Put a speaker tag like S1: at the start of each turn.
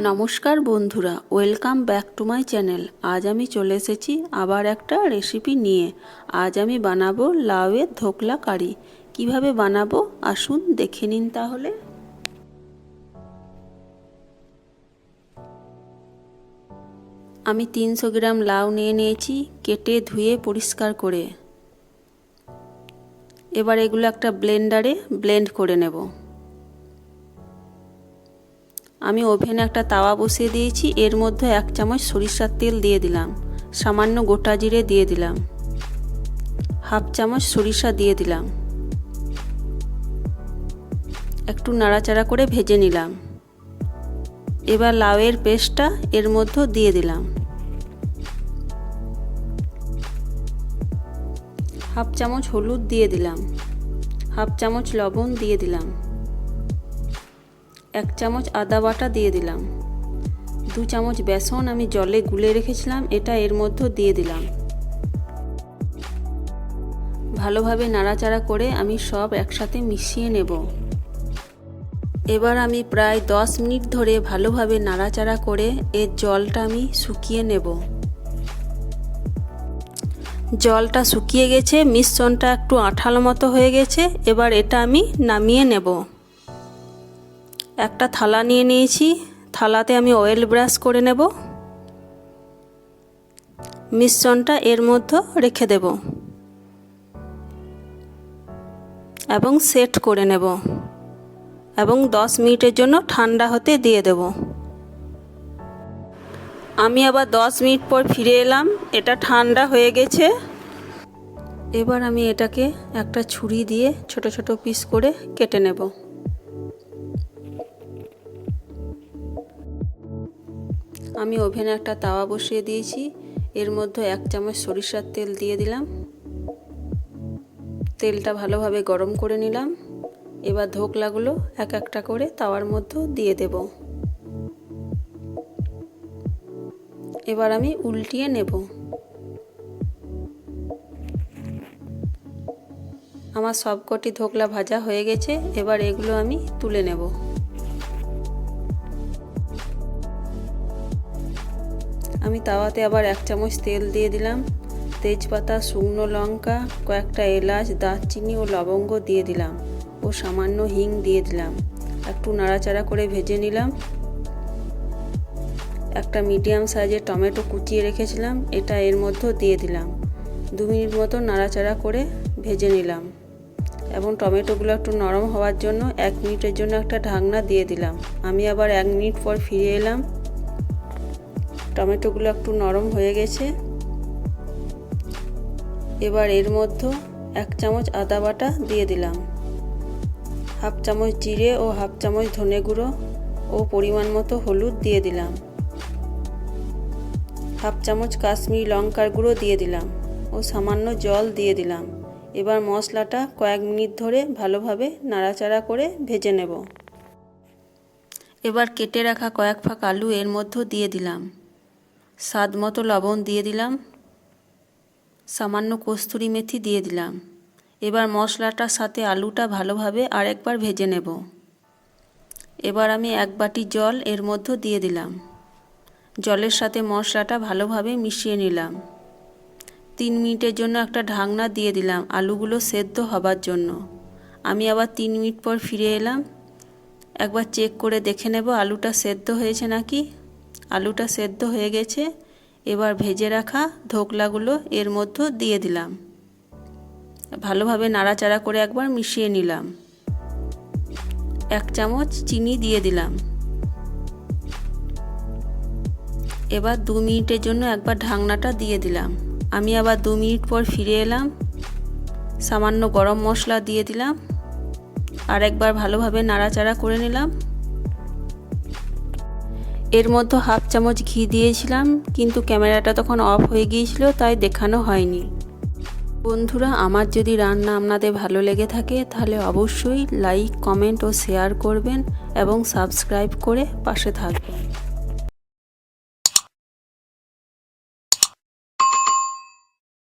S1: নমস্কার বন্ধুরা, welcome back to my channel. আজ আমি চলে এসেছি আবার একটা রেসিপি নিয়ে। আজ আমি বানাবো লাউয়ের ধোকলা কারি। কিভাবে বানাবো আসুন দেখে নিন তাহলে। আমি 300 গ্রাম লাউ নিয়ে নিয়েছি, কেটে ধুয়ে পরিষ্কার করে। এবার এগুলো একটা ব্লেন্ডারে ব্লেন্ড করে নেব। আমি ওভেনে একটা তাওয়া বসিয়ে দিয়েছি, এর মধ্যে 1 চামচ সরিষার তেল দিয়ে দিলাম, সামান্য গোটা জিরে দিয়ে দিলাম, হাফ চামচ সরিষা দিয়ে দিলাম, একটু নাড়াচাড়া করে ভেজে নিলাম। এবার লাউয়ের পেস্টটা এর মধ্যে দিয়ে দিলাম, হাফ চামচ হলুদ দিয়ে দিলাম, হাফ চামচ লবণ দিয়ে দিলাম, 1 চামচ আদা বাটা দিয়ে দিলাম, 2 চামচ বেসন আমি জলে গুলে রেখেছিলাম, এটা এর মধ্যে দিয়ে দিলাম। ভালোভাবে নাড়াচাড়া করে আমি সব একসাথে মিশিয়ে নেব। এবার আমি প্রায় 10 মিনিট ধরে ভালোভাবে নাড়াচাড়া করে এর জলটা আমি শুকিয়ে নেব। জলটা শুকিয়ে গেছে, মিশ্রণটা একটু আঠালো মতো হয়ে গেছে। এবার এটা আমি নামিয়ে নেব। একটা থালা নিয়ে নিয়েছি, থালাতে আমি অয়েল ব্রাশ করে নেব। মিশ্রণটা এর মধ্যে রেখে দেব এবং সেট করে নেব এবং 10 মিনিটের জন্য ঠান্ডা হতে দিয়ে দেব। আমি আবার 10 মিনিট পর ফিরে এলাম, এটা ঠান্ডা হয়ে গেছে। এবার আমি এটাকে একটা ছুরি দিয়ে ছোট ছোট পিস করে কেটে নেব। আমি ওভেনে একটা তাওয়া বসিয়ে দিয়েছি, এর মধ্যে 1 চামচ সরিষার তেল দিয়ে দিলাম। তেলটা ভালোভাবে গরম করে নিলাম। এবার ধোকলাগুলো এক একটা করে তাওয়ার মধ্যে দিয়ে দেব। এবার আমি উল্টিয়ে নেব। আমার সবকটি ধোকলা ভাজা হয়ে গেছে, এবার এগুলো আমি তুলে নেব। আমি তাওয়াতে আবার 1 চামচ তেল দিয়ে দিলাম, তেজপাতা, শুকনো লঙ্কা, কয়েকটা এলাচ, দারচিনি ও লবঙ্গ দিয়ে দিলাম ও সামান্য হিং দিয়ে দিলাম। একটু নাড়াচাড়া করে ভেজে নিলাম। একটা মিডিয়াম সাইজের টমেটো কুচিয়ে রেখেছিলাম, এটা এর মধ্যে দিয়ে দিলাম। 2 মিনিট মতো নাড়াচাড়া করে ভেজে নিলাম এবং টমেটোগুলো একটু নরম হওয়ার জন্য 1 মিনিটের জন্য একটা ঢাকনা দিয়ে দিলাম। আমি আবার 1 মিনিট পর ফিরে এলাম। টমেটোগুলো একটু নরম হয়ে গেছে। এবার এর মধ্যে 1 চামচ আদা বাটা দিয়ে দিলাম, হাফ চামচ জিরে ও হাফ চামচ ধনে গুঁড়ো ও পরিমাণ মতো হলুদ দিয়ে দিলাম, হাফ চামচ কাশ্মীরি লঙ্কার গুঁড়ো দিয়ে দিলাম ও সামান্য জল দিয়ে দিলাম। এবার মশলাটা কয়েক মিনিট ধরে ভালোভাবে নাড়াচাড়া করে ভেজে নেব। এবার কেটে রাখা কয়েক ফাঁক আলু এর মধ্যে দিয়ে দিলাম, স্বাদ মতো লবণ দিয়ে দিলাম, সামান্য কস্তুরি মেথি দিয়ে দিলাম। এবার মশলাটার সাথে আলুটা ভালোভাবে আরেকবার ভেজে নেব। এবার আমি 1 বাটি জল এর মধ্যে দিয়ে দিলাম। জলের সাথে মশলাটা ভালোভাবে মিশিয়ে নিলাম। 3 মিনিটের জন্য একটা ঢাকনা দিয়ে দিলাম আলুগুলো সেদ্ধ হবার জন্য। আমি আবার 3 মিনিট পর ফিরে এলাম। একবার চেক করে দেখে নেব আলুটা সেদ্ধ হয়েছে নাকি। আলুটা সেদ্ধ হয়ে গেছে। এবার ভেজে রাখা ধোকলাগুলো এর মধ্যে দিয়ে দিলাম। ভালোভাবে নাড়াচাড়া করে একবার মিশিয়ে নিলাম। 1 চামচ চিনি দিয়ে দিলাম। এবার 2 মিনিটের জন্য একবার ঢাকনাটা দিয়ে দিলাম। আমি আবার 2 মিনিট পর ফিরে এলাম। সামান্য গরম মশলা দিয়ে দিলাম, আর একবার ভালোভাবে নাড়াচাড়া করে নিলাম। এর মধ্যে হাফ চামচ ঘি দিয়েছিলাম, কিন্তু ক্যামেরাটা তখন অফ হয়ে গিয়েছিল, তাই দেখানো হয়নি। বন্ধুরা, আমার যদি রান্না আপনাদের ভালো লেগে থাকে তাহলে অবশ্যই লাইক, কমেন্ট ও শেয়ার করবেন এবং সাবস্ক্রাইব করে পাশে থাকবেন।